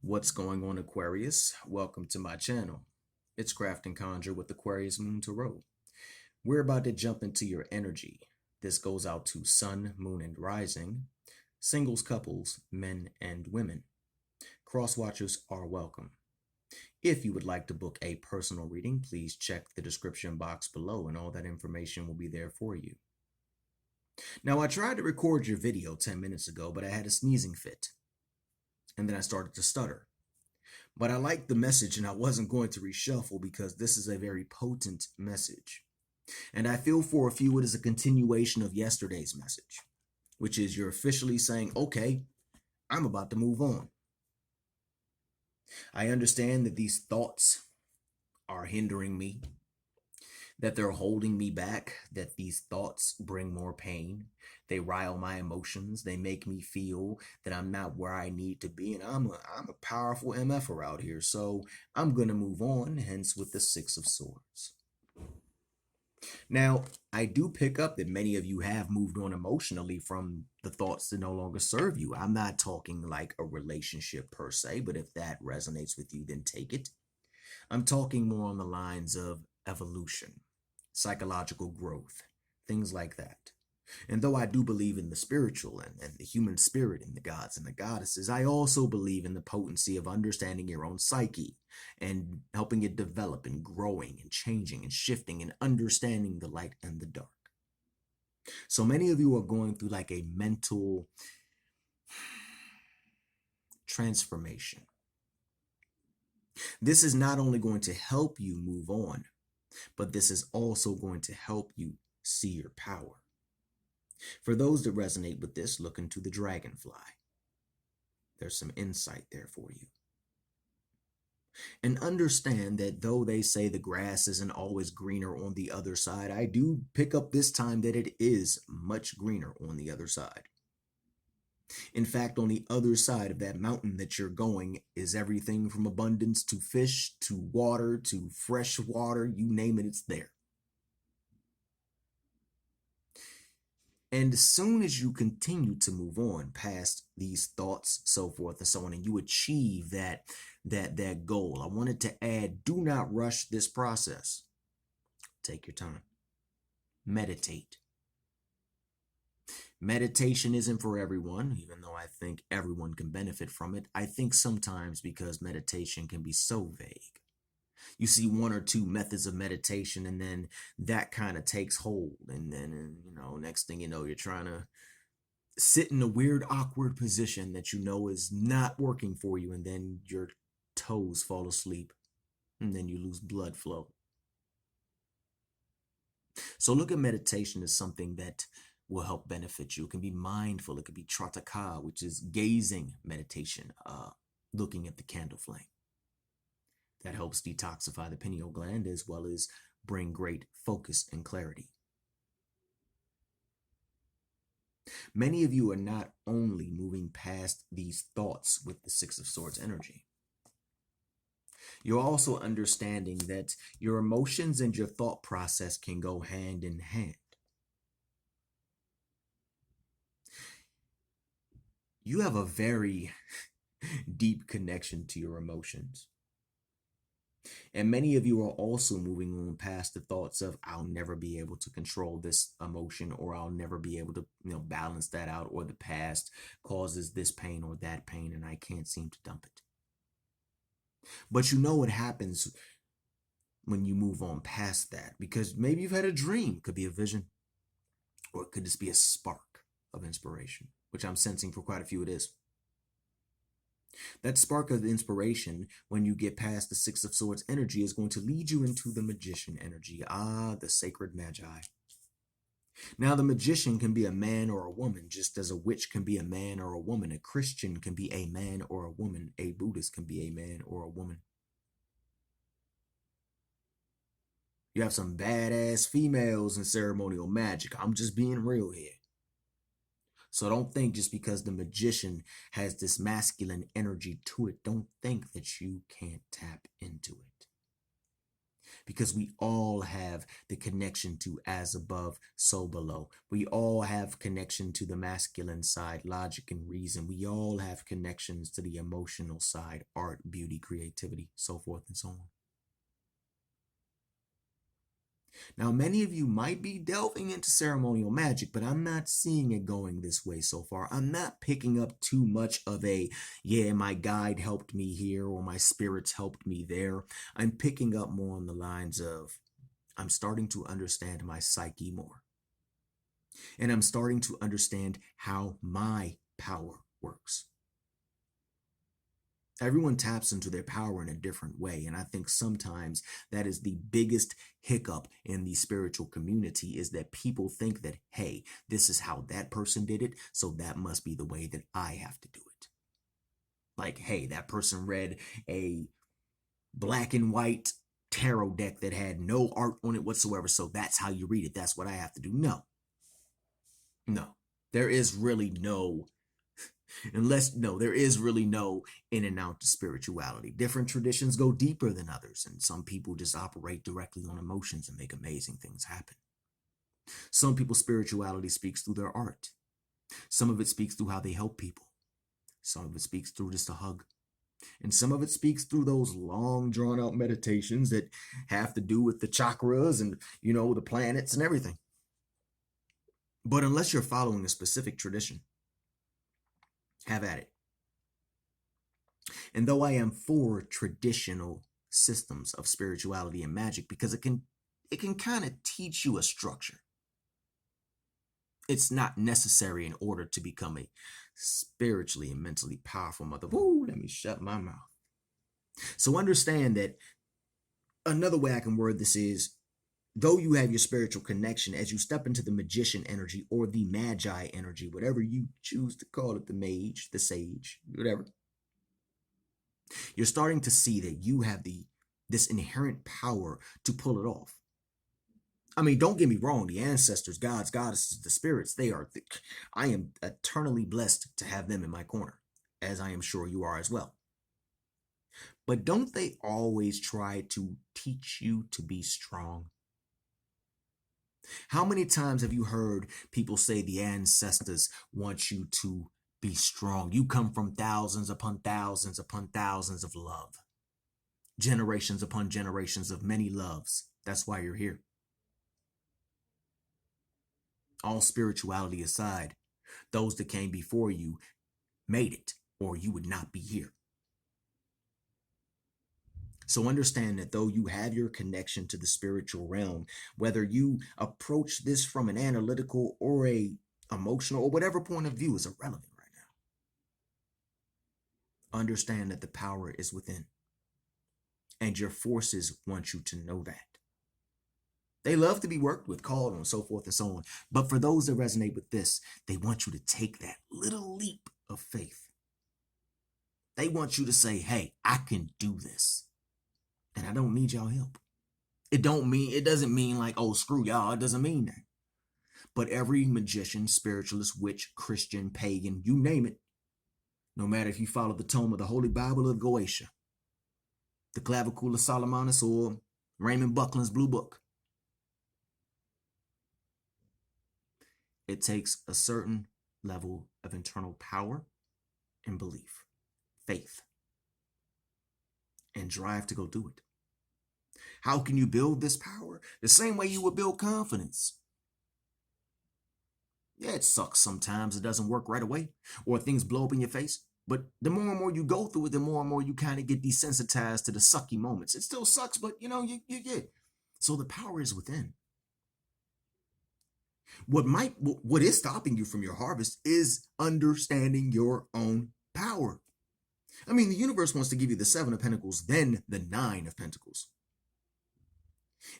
What's going on, Aquarius? Welcome to my channel. It's Craft and Conjure with Aquarius Moon Tarot. We're about to jump into your energy. This goes out to Sun, Moon, and Rising, singles, couples, men and women. Cross watchers are welcome. If you would like to book a personal reading, please check the description box below and all that information will be there for you. Now, I tried to record your video 10 minutes ago, but I had a sneezing fit. And then I started to stutter. But I liked the message and I wasn't going to reshuffle because this is a very potent message. And I feel for a few it is a continuation of yesterday's message, which is you're officially saying, okay, I'm about to move on. I understand that these thoughts are hindering me, that they're holding me back, that these thoughts bring more pain. They rile my emotions. They make me feel that I'm not where I need to be. And I'm a powerful MFer out here. So I'm going to move on, hence with the Six of Swords. Now, I do pick up that many of you have moved on emotionally from the thoughts that no longer serve you. I'm not talking like a relationship per se, but if that resonates with you, then take it. I'm talking more on the lines of evolution, psychological growth, things like that. And though I do believe in the spiritual and the human spirit and the gods and the goddesses, I also believe in the potency of understanding your own psyche and helping it develop and growing and changing and shifting and understanding the light and the dark. So many of you are going through like a mental transformation. This is not only going to help you move on, but this is also going to help you see your power. For those that resonate with this, look into the dragonfly. There's some insight there for you. And understand that though they say the grass isn't always greener on the other side, I do pick up this time that it is much greener on the other side. In fact, on the other side of that mountain that you're going is everything from abundance to fish, to water, to fresh water, you name it, it's there. And as soon as you continue to move on past these thoughts, so forth and so on, and you achieve that goal, I wanted to add, do not rush this process. Take your time. Meditate. Meditation isn't for everyone, even though I think everyone can benefit from it. I think sometimes because meditation can be so vague. You see one or two methods of meditation and then that kind of takes hold. And then, next thing you know, you're trying to sit in a weird, awkward position that you know is not working for you. And then your toes fall asleep and then you lose blood flow. So look at meditation as something that will help benefit you. It can be mindful. It could be trataka, which is gazing meditation, looking at the candle flame. That helps detoxify the pineal gland as well as bring great focus and clarity. Many of you are not only moving past these thoughts with the Six of Swords energy. You're also understanding that your emotions and your thought process can go hand in hand. You have a very deep connection to your emotions. And many of you are also moving on past the thoughts of, I'll never be able to control this emotion, or I'll never be able to, balance that out, or the past causes this pain or that pain, and I can't seem to dump it. But you know what happens when you move on past that, because maybe you've had a dream, it could be a vision, or it could just be a spark of inspiration, which I'm sensing for quite a few it is. That spark of inspiration, when you get past the Six of Swords energy, is going to lead you into the magician energy. The sacred magi. Now, the magician can be a man or a woman, just as a witch can be a man or a woman. A Christian can be a man or a woman. A Buddhist can be a man or a woman. You have some badass females in ceremonial magic. I'm just being real here. So don't think just because the magician has this masculine energy to it, don't think that you can't tap into it. because we all have the connection to as above, so below. We all have connection to the masculine side, logic and reason. We all have connections to the emotional side, art, beauty, creativity, so forth and so on. Now, many of you might be delving into ceremonial magic, but I'm not seeing it going this way so far. I'm not picking up too much of a, yeah, my guide helped me here or my spirits helped me there. I'm picking up more on the lines of, I'm starting to understand my psyche more. And I'm starting to understand how my power works. Everyone taps into their power in a different way. And I think sometimes that is the biggest hiccup in the spiritual community, is that people think that, hey, this is how that person did it, so that must be the way that I have to do it. Like, hey, that person read a black and white tarot deck that had no art on it whatsoever, so that's how you read it. That's what I have to do. No. There is really no there is really no in and out to spirituality. Different traditions go deeper than others, and some people just operate directly on emotions and make amazing things happen. Some people's spirituality speaks through their art. Some of it speaks through how they help people. Some of it speaks through just a hug. And some of it speaks through those long drawn out meditations that have to do with the chakras and, the planets and everything. But unless you're following a specific tradition, have at it. And though I am for traditional systems of spirituality and magic, because it can kind of teach you a structure, it's not necessary in order to become a spiritually and mentally powerful mother. Woo, let me shut my mouth. So understand that another way I can word this is, though you have your spiritual connection, as you step into the magician energy or the magi energy, whatever you choose to call it, the mage, the sage, whatever, you're starting to see that you have this inherent power to pull it off. I mean, don't get me wrong, the ancestors, gods, goddesses, the spirits, I am eternally blessed to have them in my corner, as I am sure you are as well. But don't they always try to teach you to be strong? How many times have you heard people say the ancestors want you to be strong? You come from thousands upon thousands upon thousands of love. Generations upon generations of many loves. That's why you're here. All spirituality aside, those that came before you made it, or you would not be here. So understand that though you have your connection to the spiritual realm, whether you approach this from an analytical or a emotional or whatever point of view is irrelevant right now. Understand that the power is within, and your forces want you to know that. They love to be worked with, called on, so forth and so on. But for those that resonate with this, they want you to take that little leap of faith. They want you to say, hey, I can do this, and I don't need y'all help. It doesn't mean like, oh, screw y'all. It doesn't mean that. But every magician, spiritualist, witch, Christian, pagan, you name it, no matter if you follow the tome of the Holy Bible or the Goetia, the Clavicula Solomonus, or Raymond Buckland's Blue Book, it takes a certain level of internal power and belief, faith, and drive to go do it. How can you build this power? The same way you would build confidence. Yeah, it sucks sometimes. It doesn't work right away, or things blow up in your face. But the more and more you go through it, the more and more you kind of get desensitized to the sucky moments. It still sucks, but you get. So the power is within. What is stopping you from your harvest is understanding your own power. I mean, the universe wants to give you the 7 of Pentacles, then the 9 of Pentacles.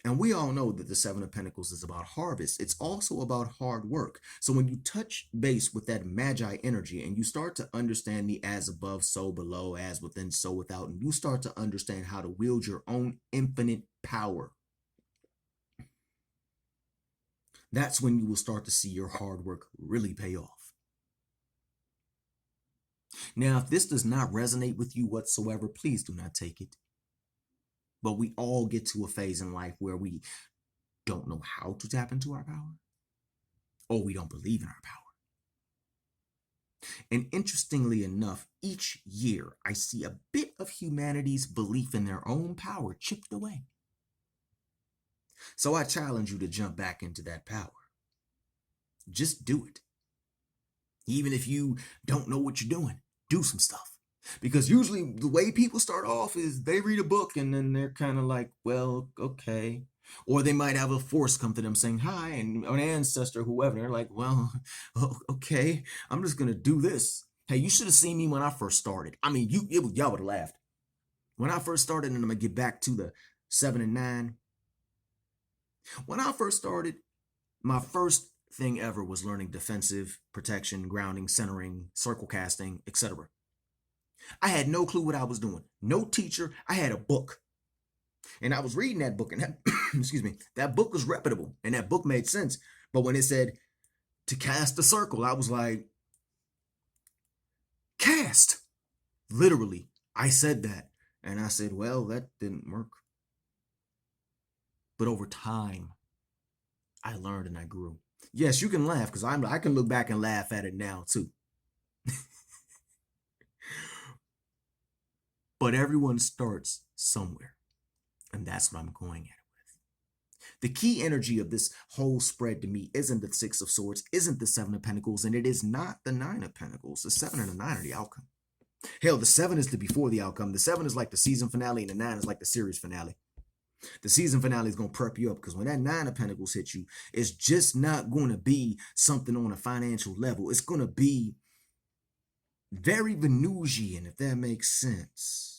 And we all know that the 7 of Pentacles is about harvest. It's also about hard work. So when you touch base with that magi energy and you start to understand the as above, so below, as within, so without, and you start to understand how to wield your own infinite power, that's when you will start to see your hard work really pay off. Now, if this does not resonate with you whatsoever, please do not take it. But we all get to a phase in life where we don't know how to tap into our power, or we don't believe in our power. And interestingly enough, each year I see a bit of humanity's belief in their own power chipped away. So I challenge you to jump back into that power. Just do it. Even if you don't know what you're doing, do some stuff. Because usually the way people start off is they read a book and then they're kind of like, well, okay. Or they might have a force come to them saying hi, and an ancestor, whoever. They're like, well, okay, I'm just going to do this. Hey, you should have seen me when I first started. I mean, y'all would have laughed. When I first started, and I'm going to get back to the 7 and 9. When I first started, my first thing ever was learning defensive, protection, grounding, centering, circle casting, etc. I had no clue what I was doing. No teacher. I had a book. And I was reading that book, and that, excuse me, that book was reputable, and that book made sense. But when it said to cast a circle, I was like, cast. Literally, I said that. And I said, well, that didn't work. But over time, I learned and I grew. Yes, you can laugh, because I can look back and laugh at it now too. But everyone starts somewhere. And that's what I'm going at it with. The key energy of this whole spread to me isn't the 6 of Swords, isn't the 7 of Pentacles, and it is not the 9 of Pentacles. The 7 and the 9 are the outcome. Hell, the 7 is the before the outcome. The 7 is like the season finale, and the 9 is like the series finale. The season finale is going to prep you up, because when that 9 of Pentacles hits you, it's just not going to be something on a financial level. It's going to be very Venusian, if that makes sense.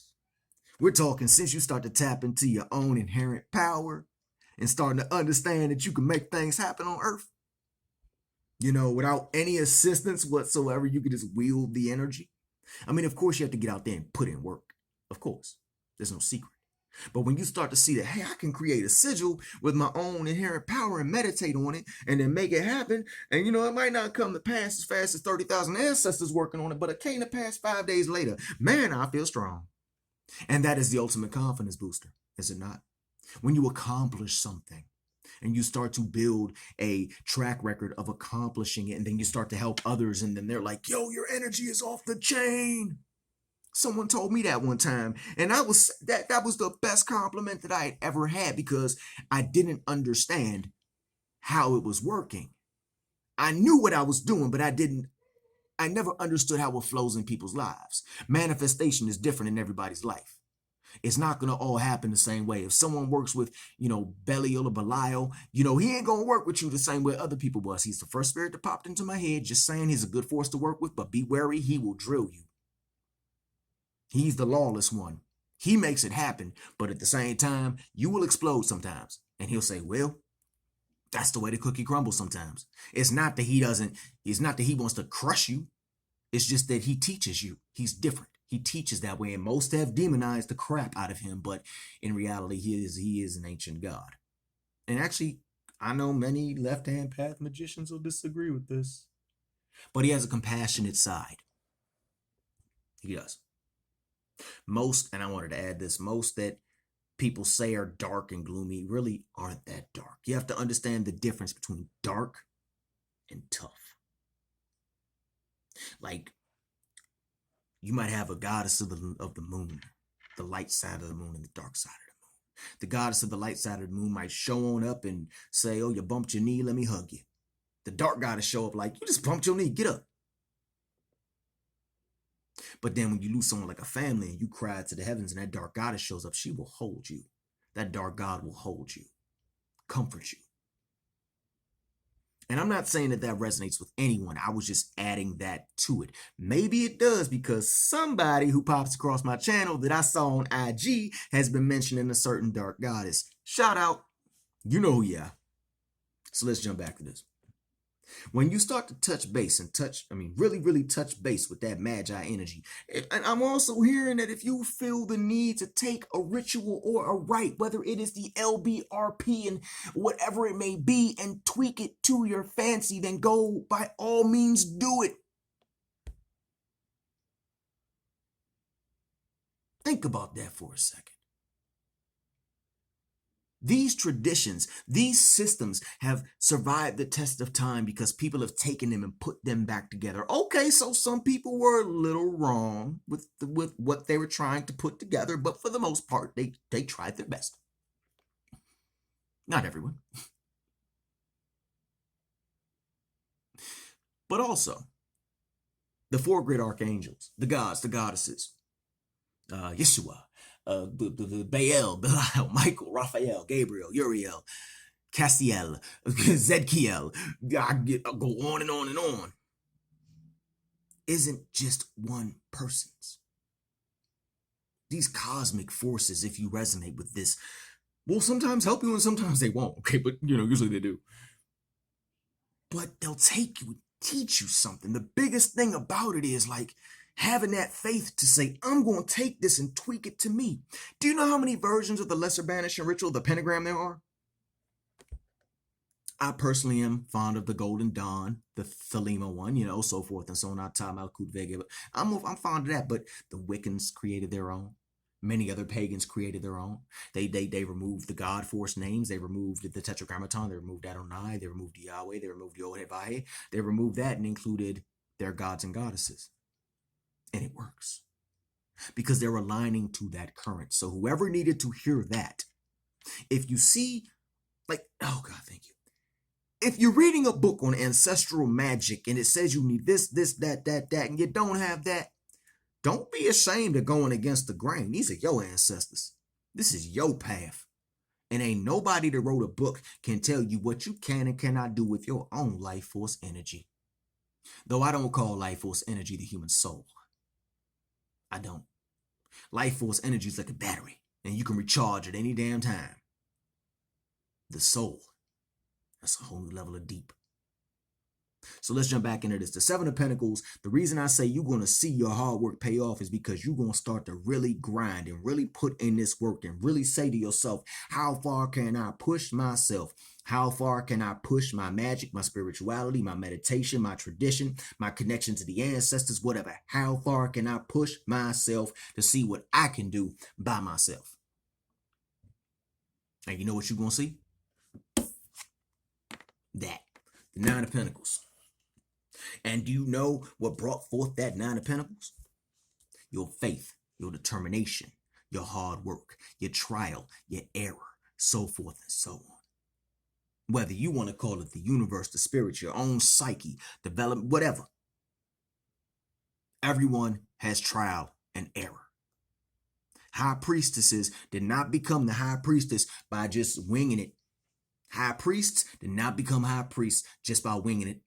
We're talking since you start to tap into your own inherent power and starting to understand that you can make things happen on Earth. You know, without any assistance whatsoever, you can just wield the energy. I mean, of course, you have to get out there and put in work. Of course, there's no secret. But when you start to see that, hey, I can create a sigil with my own inherent power and meditate on it and then make it happen. And, you know, it might not come to pass as fast as 30,000 ancestors working on it, but it came to pass 5 days later. Man, I feel strong. And that is the ultimate confidence booster, is it not? When you accomplish something and you start to build a track record of accomplishing it, and then you start to help others, and then they're like, yo, your energy is off the chain. Someone told me that one time, and that was the best compliment that I had ever had, because I didn't understand how it was working. I knew what I was doing, but I never understood how it flows in people's lives. Manifestation is different in everybody's life. It's not going to all happen the same way. If someone works with, Belial or Belial, he ain't going to work with you the same way other people was. He's the first spirit that popped into my head. Just saying, he's a good force to work with, but be wary. He will drill you. He's the lawless one. He makes it happen, but at the same time, you will explode sometimes. And he'll say, well, that's the way the cookie crumbles sometimes. It's not that he wants to crush you. It's just that he teaches you. He's different. He teaches that way, and most have demonized the crap out of him, but in reality, he is an ancient god. And actually, I know many left-hand path magicians will disagree with this, but he has a compassionate side. He does. Most, and I wanted to add this, most that people say are dark and gloomy really aren't that dark. You have to understand the difference between dark and tough. Like, you might have a goddess of the moon, the light side of the moon and the dark side of the moon. The goddess of the light side of the moon might show on up and say, oh, you bumped your knee, let me hug you. The dark goddess show up like, you just bumped your knee, get up. But then when you lose someone like a family and you cry to the heavens and that dark goddess shows up, she will hold you. That dark god will hold you, comfort you. And I'm not saying that resonates with anyone. I was just adding that to it. Maybe it does, because somebody who pops across my channel that I saw on IG has been mentioning a certain dark goddess. Shout out. You know who you are. So let's jump back to this. When you start to touch base and really, really touch base with that magi energy, and I'm also hearing that if you feel the need to take a ritual or a rite, whether it is the LBRP and whatever it may be, and tweak it to your fancy, then go, by all means, do it. Think about that for a second. These traditions, these systems have survived the test of time because people have taken them and put them back together. Okay, so some people were a little wrong with what they were trying to put together, but for the most part, they tried their best. Not everyone. But also, the four great archangels, the gods, the goddesses, Yeshua, Baal, Belial, Michael, Raphael, Gabriel, Uriel, Castiel, Zedkiel, I go on and on and on, isn't just one person's. These cosmic forces, if you resonate with this, will sometimes help you and sometimes they won't. Okay, but usually they do. But they'll take you, teach you something. The biggest thing about it is like having that faith to say, I'm going to take this and tweak it to me. Do you know how many versions of the Lesser Banishing Ritual, the pentagram, there are? I personally am fond of the Golden Dawn, the Thelema one, so forth and so on. I'll talk about Kut Vega, but I'm fond of that. But the Wiccans created their own. Many other pagans created their own. They removed the God Force names. They removed the Tetragrammaton. They removed Adonai. They removed Yahweh. They removed Yod-Heh-Vah. They removed that and included their gods and goddesses. And it works because they're aligning to that current. So whoever needed to hear that, if you see, like, oh God, thank you. If you're reading a book on ancestral magic and it says you need this, that, and you don't have that, don't be ashamed of going against the grain. These are your ancestors. This is your path. And ain't nobody that wrote a book can tell you what you can and cannot do with your own life force energy. Though I don't call life force energy the human soul. I don't. Life force energy is like a battery, and you can recharge at any damn time. The soul, that's a whole new level of deep. So let's jump back into this. The Seven of Pentacles, the reason I say you're going to see your hard work pay off is because you're going to start to really grind and really put in this work and really say to yourself, how far can I push myself? How far can I push my magic, my spirituality, my meditation, my tradition, my connection to the ancestors, whatever? How far can I push myself to see what I can do by myself? And you know what you're going to see? That. The Nine of Pentacles. And do you know what brought forth that Nine of Pentacles? Your faith, your determination, your hard work, your trial, your error, so forth and so on. Whether you want to call it the universe, the spirit, your own psyche, development, whatever. Everyone has trial and error. High priestesses did not become the high priestess by just winging it. High priests did not become high priests just by winging it.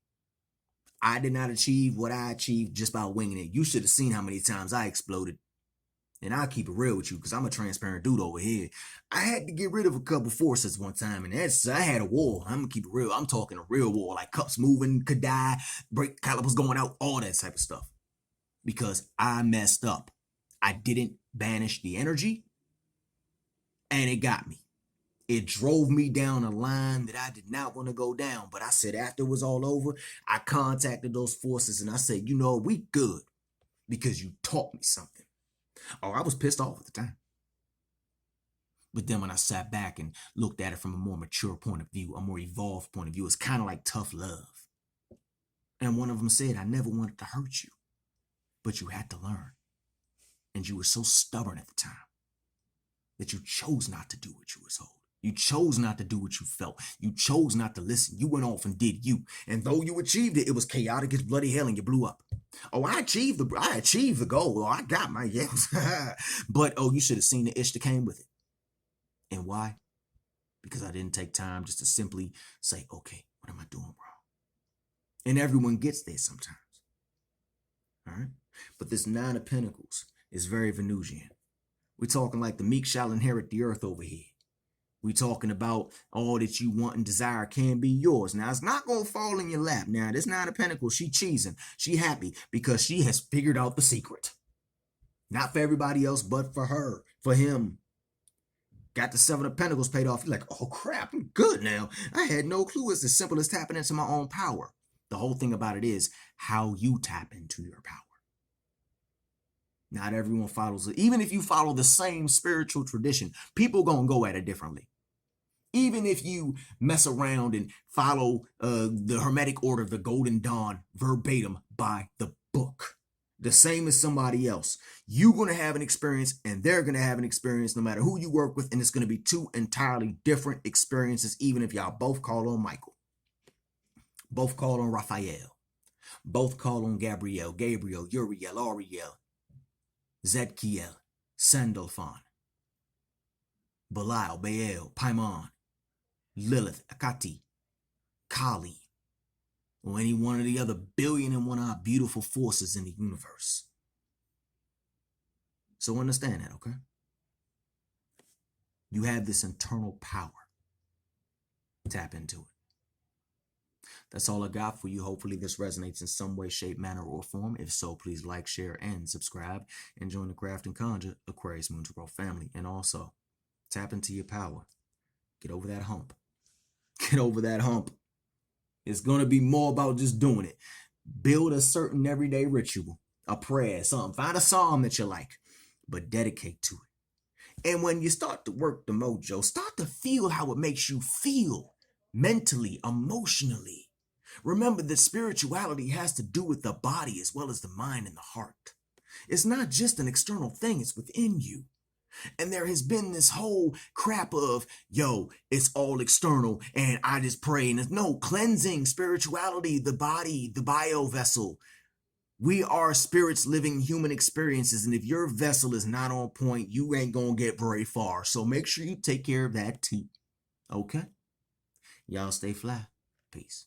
I did not achieve what I achieved just by winging it. You should have seen how many times I exploded. And I'll keep it real with you because I'm a transparent dude over here. I had to get rid of a couple forces one time, and I had a war. I'm going to keep it real. I'm talking a real war, like cups moving, could die, break calibers going out, all that type of stuff. Because I messed up. I didn't banish the energy, and it got me. It drove me down a line that I did not want to go down. But I said after it was all over, I contacted those forces and I said, we good because you taught me something. Oh, I was pissed off at the time. But then when I sat back and looked at it from a more mature point of view, a more evolved point of view, it's kind of like tough love. And one of them said, I never wanted to hurt you, but you had to learn. And you were so stubborn at the time that you chose not to do what you were told. You chose not to do what you felt. You chose not to listen. You went off and did you. And though you achieved it, it was chaotic as bloody hell and you blew up. Oh, I achieved the goal. Oh, I got my yes. But, you should have seen the ish that came with it. And why? Because I didn't take time just to simply say, okay, what am I doing wrong? And everyone gets there sometimes. All right? But this Nine of Pentacles is very Venusian. We're talking like the meek shall inherit the earth over here. We're talking about all that you want and desire can be yours. Now, it's not going to fall in your lap. Now, this Nine of Pentacles, she cheesing. She happy because she has figured out the secret. Not for everybody else, but for her, for him. Got the Seven of Pentacles paid off. You're like, oh, crap, I'm good now. I had no clue. It's as simple as tapping into my own power. The whole thing about it is how you tap into your power. Not everyone follows it. Even if you follow the same spiritual tradition, people going to go at it differently. Even if you mess around and follow the Hermetic order of the Golden Dawn verbatim by the book, the same as somebody else, you're going to have an experience and they're going to have an experience no matter who you work with. And it's going to be two entirely different experiences, even if y'all both call on Michael, both call on Raphael, both call on Gabriel, Uriel, Ariel, Zedkiel, Sandalphon, Belial, Baal, Paimon, Lilith, Akati, Kali, or any one of the other 1,000,001 beautiful forces in the universe. So understand that, okay? You have this internal power. Tap into it. That's all I got for you. Hopefully this resonates in some way, shape, manner, or form. If so, please like, share, and subscribe. And join the Craft and Conjure Aquarius Moon to Grow family. And also, tap into your power. Get over that hump. Get over that hump. It's going to be more about just doing it. Build a certain everyday ritual, a prayer, something. Find a psalm that you like, but dedicate to it. And when you start to work the mojo, start to feel how it makes you feel mentally, emotionally. Remember that spirituality has to do with the body as well as the mind and the heart. It's not just an external thing, it's within you. And there has been this whole crap of, yo, it's all external and I just pray. And no, cleansing, spirituality, the body, the bio vessel. We are spirits living human experiences. And if your vessel is not on point, you ain't going to get very far. So make sure you take care of that too. Okay? Y'all stay fly. Peace.